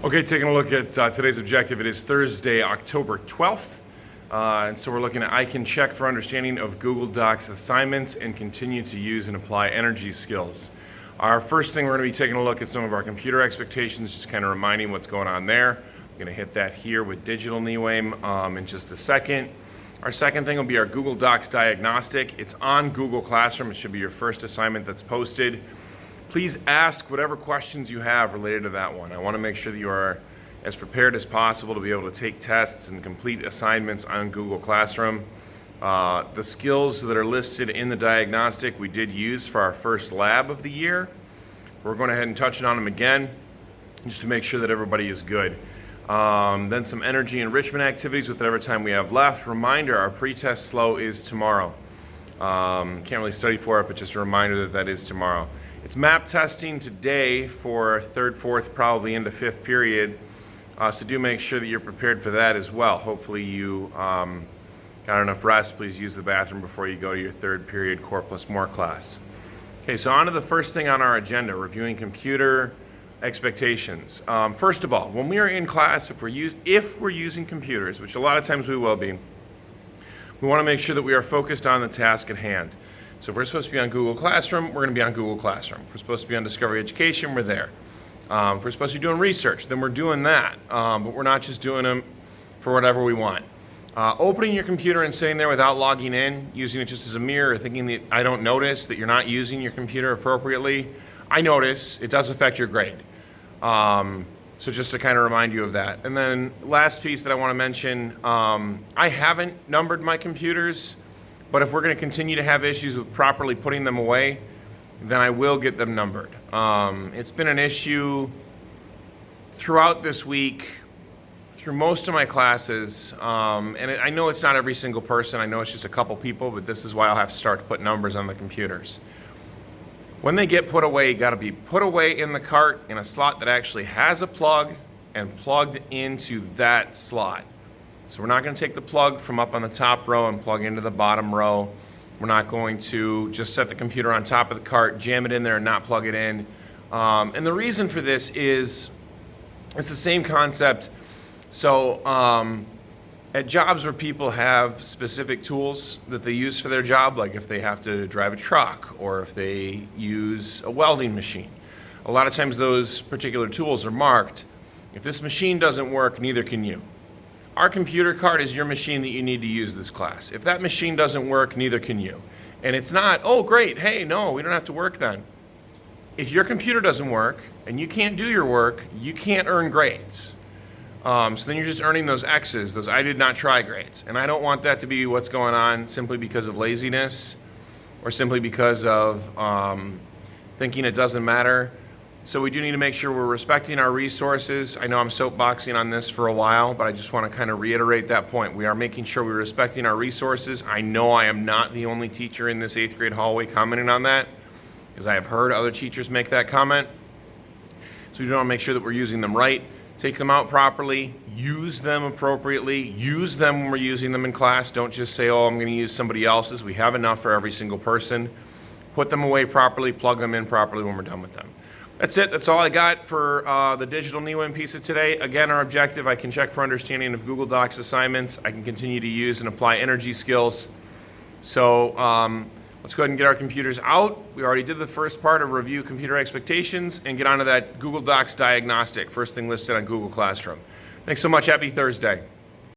Okay, taking a look at today's objective. It is Thursday, October 12th. And so we're looking at I can check for understanding of Google Docs assignments and continue to use and apply energy skills. Our first thing, we're going to be taking a look at some of our computer expectations, just kind of reminding what's going on there. I'm going to hit that here with Digital NeWayme in just a second. Our second thing will be our Google Docs diagnostic. It's on Google Classroom. It should be your first assignment that's posted. Please ask whatever questions you have related to that one. I want to make sure that you are as prepared as possible to be able to take tests and complete assignments on Google Classroom. The skills that are listed in the diagnostic we did use for our first lab of the year. We're going ahead and touch on them again just to make sure that everybody is good. Then some energy enrichment activities with whatever time we have left. Reminder, our pre-test slow is tomorrow. Can't really study for it, but just a reminder that that is tomorrow. It's map testing today for third, fourth, probably into fifth period. So do make sure that you're prepared for that as well. Hopefully you got enough rest. Please use the bathroom before you go to your third period Core Plus More class. Okay, so on to the first thing on our agenda, reviewing computer expectations. First of all, when we are in class, if we're using computers, which a lot of times we will be, we want to make sure that we are focused on the task at hand. So if we're supposed to be on Google Classroom, we're going to be on Google Classroom. If we're supposed to be on Discovery Education, we're there. If we're supposed to be doing research, then we're doing that. But we're not just doing them for whatever we want. Opening your computer and sitting there without logging in, using it just as a mirror, thinking that I don't notice that you're not using your computer appropriately, I notice. It does affect your grade. So just to kind of remind you of that. And then last piece that I want to mention, I haven't numbered my computers, but if we're going to continue to have issues with properly putting them away, then I will get them numbered. It's been an issue throughout this week, through most of my classes, I know it's not every single person. I know it's just a couple people, but this is why I'll have to start to put numbers on the computers. When they get put away, you got to be put away in the cart in a slot that actually has a plug and plugged into that slot. So we're not going to take the plug from up on the top row and plug into the bottom row. We're not going to just set the computer on top of the cart, jam it in there and not plug it in. And the reason for this is it's the same concept. So at jobs where people have specific tools that they use for their job, like if they have to drive a truck or if they use a welding machine, a lot of times those particular tools are marked. If this machine doesn't work, neither can you. Our computer card is your machine that you need to use this class. If that machine doesn't work, neither can you. And it's not, oh great, hey, no, we don't have to work then. If your computer doesn't work and you can't do your work, you can't earn grades. So then you're just earning those X's, those I did not try grades. And I don't want that to be what's going on simply because of laziness or simply because of thinking it doesn't matter. So we do need to make sure we're respecting our resources. I know I'm soapboxing on this for a while, but I just want to kind of reiterate that point. We are making sure we're respecting our resources. I know I am not the only teacher in this 8th grade hallway commenting on that, because I have heard other teachers make that comment. So we want to make sure that we're using them right, take them out properly, use them appropriately, use them when we're using them in class. Don't just say, oh, I'm going to use somebody else's. We have enough for every single person. Put them away properly, plug them in properly when we're done with them. That's it. That's all I got for the Digital NeWayme piece of today. Again, our objective, I can check for understanding of Google Docs assignments. I can continue to use and apply energy skills. So let's go ahead and get our computers out. We already did the first part of review computer expectations and get onto that Google Docs diagnostic, first thing listed on Google Classroom. Thanks so much. Happy Thursday.